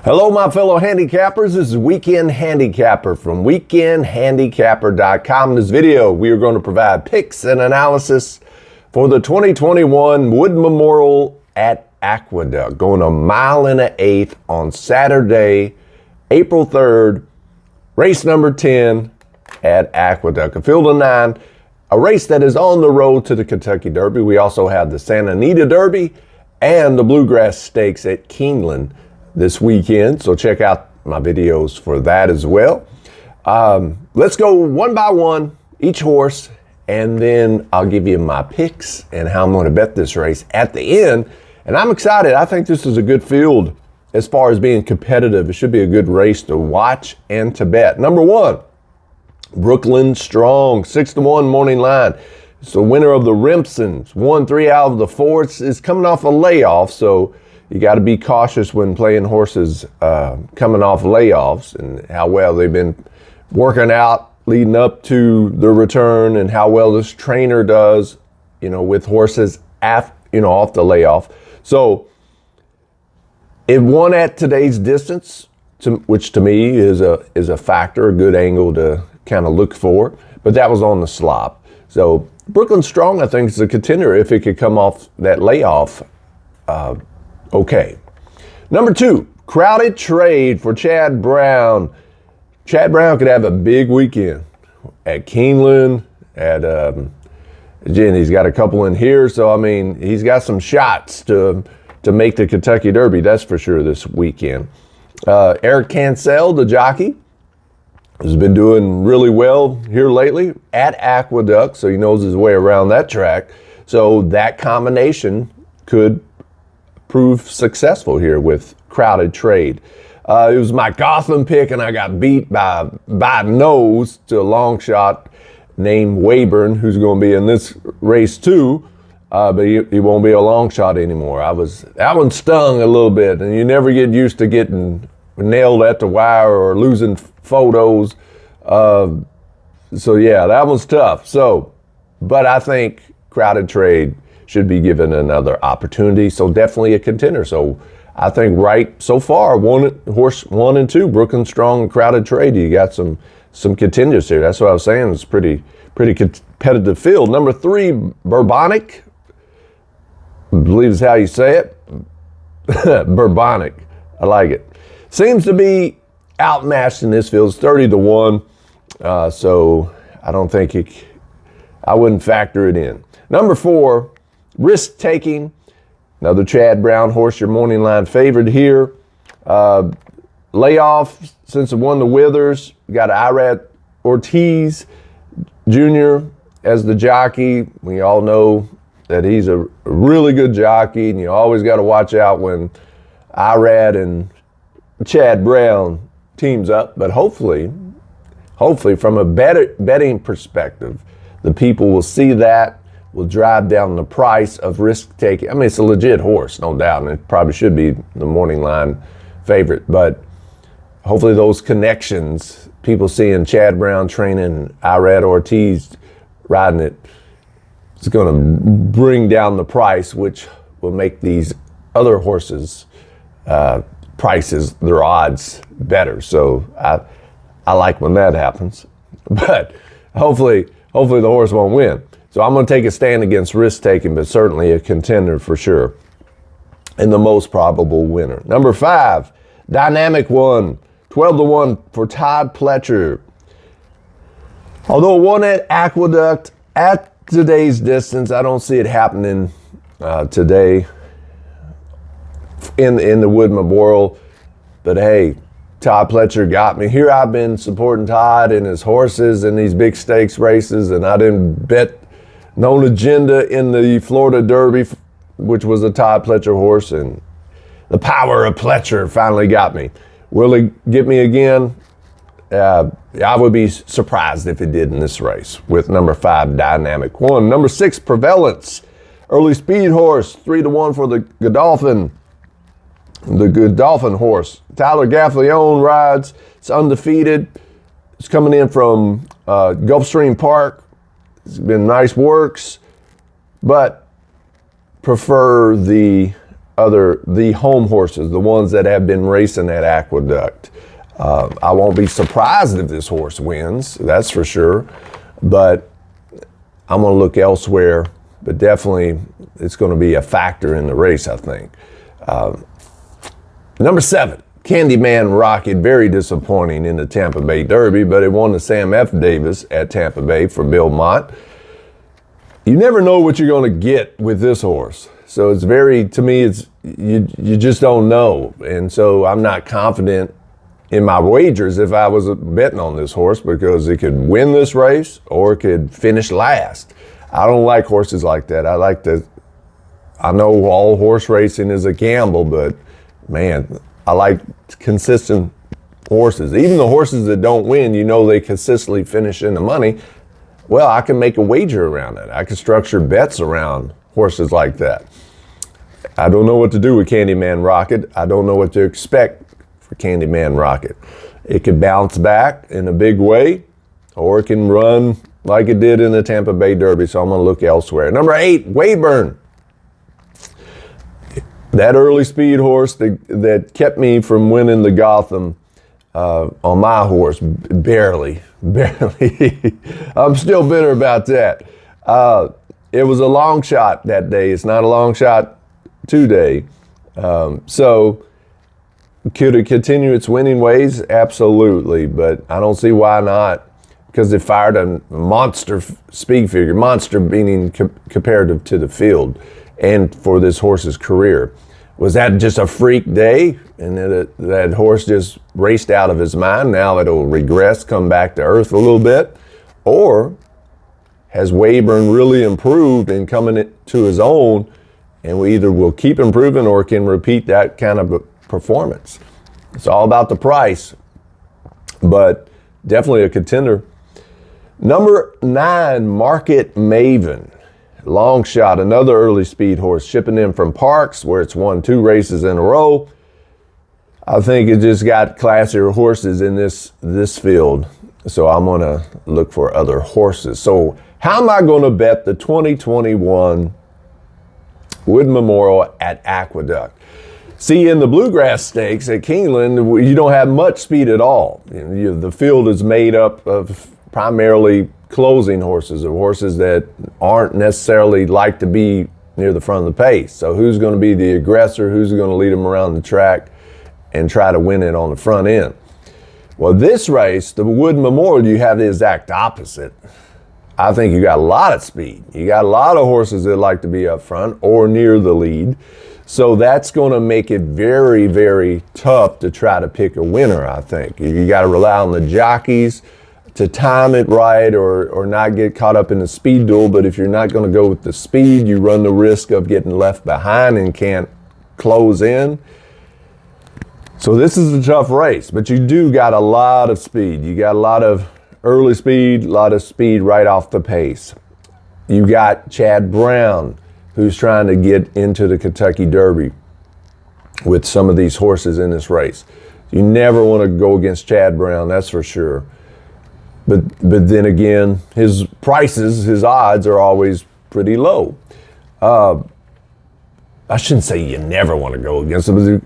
Hello, my fellow handicappers. This is Weekend Handicapper from weekendhandicapper.com. In this video, we are going to provide picks and analysis for the 2021 Wood Memorial at Aqueduct, going 1.1 miles on Saturday, April 3rd, race number 10 at Aqueduct. A field of 9, a race that is on the road to the Kentucky Derby. We also have the Santa Anita Derby and the Bluegrass Stakes at Keeneland this weekend, so check out my videos for that as well. Let's go one by one, each horse, and then I'll give you my picks and how I'm going to bet this race at the end. And I'm excited. I think this is a good field as far as being competitive. It should be a good race to watch and to bet. Number 1, Brooklyn Strong, 6-1 morning line. It's the winner of the Remsons. Won 3 out of the 4. It's coming off a layoff, so you got to be cautious when playing horses coming off layoffs and how well they've been working out leading up to the return and how well this trainer does, with horses off the layoff. So it won at today's distance, which to me is a factor, a good angle to kind of look for. But that was on the slop. So Brooklyn Strong, I think, is a contender if it could come off that layoff. Okay. Number 2, Crowded Trade for Chad Brown. Chad Brown could have a big weekend at Keeneland, he's got a couple in here, so he's got some shots to make the Kentucky Derby, that's for sure, this weekend. Eric Cancel, the jockey, has been doing really well here lately at Aqueduct, so he knows his way around that track. So that combination could prove successful here with Crowded Trade. It was my Gotham pick, and I got beat by nose to a long shot named Wagering, who's going to be in this race too, but he won't be a long shot anymore. That one stung a little bit, and you never get used to getting nailed at the wire or losing photos. So yeah, that was tough. But I think Crowded Trade should be given another opportunity. So definitely a contender. So I think right so far, horse 1 and 2, Brooklyn Strong and Crowded Trade, you got some contenders here. That's what I was saying. It's pretty competitive field. Number 3, Bourbonic. I believe is how you say it. Bourbonic. I like it. Seems to be outmatched in this field. It's 30-1. So I don't think I wouldn't factor it in. Number 4, Risk Taking, another Chad Brown horse, your morning line favorite here. Layoff since it won the Withers. We got Irad Ortiz Jr. as the jockey. We all know that he's a really good jockey, and you always got to watch out when Irad and Chad Brown teams up. But hopefully from a betting perspective, the people will see that, will drive down the price of Risk Taking. It's a legit horse, no doubt, and it probably should be the morning line favorite. But hopefully those connections, people seeing Chad Brown training Irad Ortiz riding it, it's going to bring down the price, which will make these other horses' prices, their odds, better. So I like when that happens. But hopefully the horse won't win. So I'm going to take a stand against Risk Taking, but certainly a contender for sure, and the most probable winner. Number 5, Dynamic One, 12-1 for Todd Pletcher. Although it won at Aqueduct at today's distance, I don't see it happening today in the Wood Memorial. But hey, Todd Pletcher got me. Here I've been supporting Todd and his horses in these big stakes races, and I didn't bet no agenda in the Florida Derby, which was a Todd Pletcher horse, and the power of Pletcher finally got me. Will it get me again? I would be surprised if it did in this race with number 5, Dynamic One. Number 6, Prevalence, early speed horse, 3-1 for the Godolphin. The Godolphin horse. Tyler Gaffleone rides. It's undefeated. It's coming in from Gulfstream Park. It's been nice works, but prefer the the home horses, the ones that have been racing at Aqueduct. I won't be surprised if this horse wins, that's for sure, but I'm going to look elsewhere, but definitely it's going to be a factor in the race, I think. Number 7, Candyman Rocket, very disappointing in the Tampa Bay Derby, but it won the Sam F. Davis at Tampa Bay for Bill Mott. You never know what you're going to get with this horse. So it's very, to me, it's you just don't know. And so I'm not confident in my wagers if I was betting on this horse, because it could win this race or it could finish last. I don't like horses like that. I know all horse racing is a gamble, but man, I like consistent horses. Even the horses that don't win, you know, they consistently finish in the money. Well, I can make a wager around it. I can structure bets around horses like that. I don't know what to do with Candyman Rocket. I don't know what to expect for Candyman Rocket. It could bounce back in a big way, or it can run like it did in the Tampa Bay Derby, so I'm going to look elsewhere. Number 8, Wayburn. That early speed horse that kept me from winning the Gotham on my horse, barely. I'm still bitter about that. It was a long shot that day. It's not a long shot today. So could it continue its winning ways? Absolutely, but I don't see why not, because it fired a monster speed figure, monster meaning comparative to the field and for this horse's career. Was that just a freak day and that horse just raced out of his mind? Now it'll regress, come back to earth a little bit? Or has Wayburn really improved and coming to his own, and we either will keep improving or can repeat that kind of a performance? It's all about the price, but definitely a contender. Number 9, Market Maven. Long shot, another early speed horse, shipping in from Parks, where it's won 2 races in a row. I think it just got classier horses in this field, so I'm going to look for other horses. So how am I going to bet the 2021 Wood Memorial at Aqueduct? See, in the Bluegrass Stakes at Keeneland, you don't have much speed at all. The field is made up of primarily closing horses, or horses that aren't necessarily like to be near the front of the pace. So who's going to be the aggressor? Who's going to lead them around the track and try to win it on the front end? Well, this race, the Wood Memorial, you have the exact opposite. I think you got a lot of speed. You got a lot of horses that like to be up front or near the lead. So that's going to make it very, very tough to try to pick a winner, I think. You got to rely on the jockeys to time it right, or not get caught up in the speed duel. But if you're not going to go with the speed, you run the risk of getting left behind and can't close in. So this is a tough race, but you do got a lot of speed. You got a lot of early speed, a lot of speed right off the pace. You got Chad Brown, who's trying to get into the Kentucky Derby with some of these horses in this race. You never want to go against Chad Brown, that's for sure. But then again, his prices, his odds are always pretty low. I shouldn't say you never want to go against him.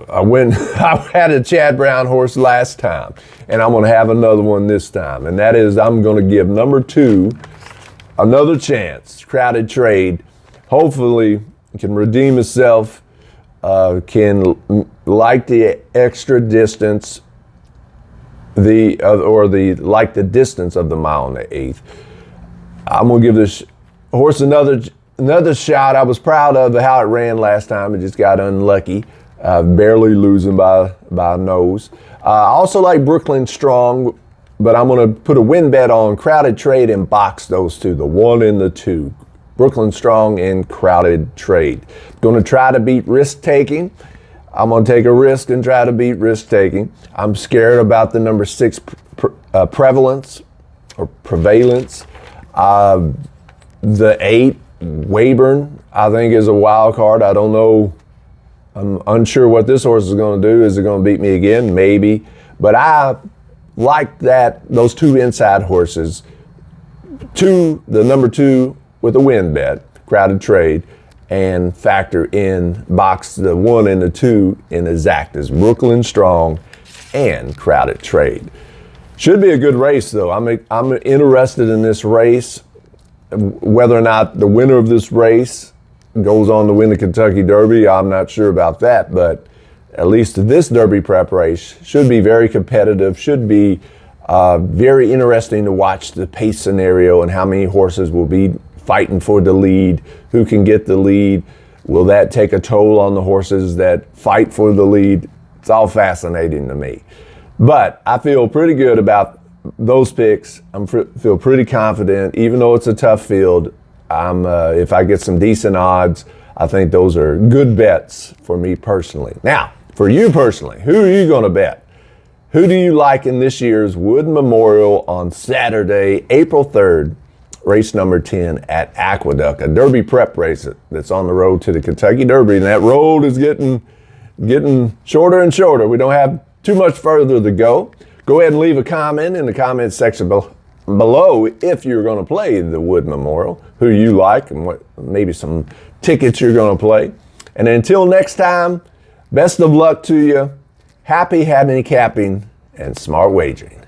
I had a Chad Brown horse last time, and I'm going to have another one this time. And that is, I'm going to give number 2 another chance. Crowded Trade. Hopefully, can redeem itself, can like the extra distance, like the distance of the mile and the 1/8. I'm gonna give this horse another shot. I was proud of how it ran last time. It just got unlucky, barely losing by a nose. I also like Brooklyn Strong, but I'm gonna put a win bet on Crowded Trade and box those two, the 1 and the 2. Brooklyn Strong and Crowded Trade. Going to try to beat Risk Taking. I'm going to take a risk and try to beat Risk Taking. I'm scared about the number 6 prevalence or prevalence. The 8 Wayburn, I think, is a wild card. I don't know. I'm unsure what this horse is going to do. Is it going to beat me again? Maybe. But I like those 2 inside horses. The number 2 with a win bet, Crowded Trade, and factor in box the 1 and the 2 in exactas, Brooklyn Strong and Crowded Trade. Should be a good race, though. I'm interested in this race. Whether or not the winner of this race goes on to win the Kentucky Derby, I'm not sure about that, but at least this Derby prep race should be very competitive, should be very interesting to watch the pace scenario and how many horses will be fighting for the lead, who can get the lead. Will that take a toll on the horses that fight for the lead? It's all fascinating to me. But I feel pretty good about those picks. I feel pretty confident, even though it's a tough field. If I get some decent odds, I think those are good bets for me personally. Now, for you personally, who are you going to bet? Who do you like in this year's Wood Memorial on Saturday, April 3rd, race number 10 at Aqueduct, a Derby prep race that's on the road to the Kentucky Derby, and that road is getting shorter and shorter. We don't have too much further to go. Go ahead and leave a comment in the comment section below if you're going to play the Wood Memorial, who you like, and what maybe some tickets you're going to play. And until next time, best of luck to you. Happy handicapping and smart wagering.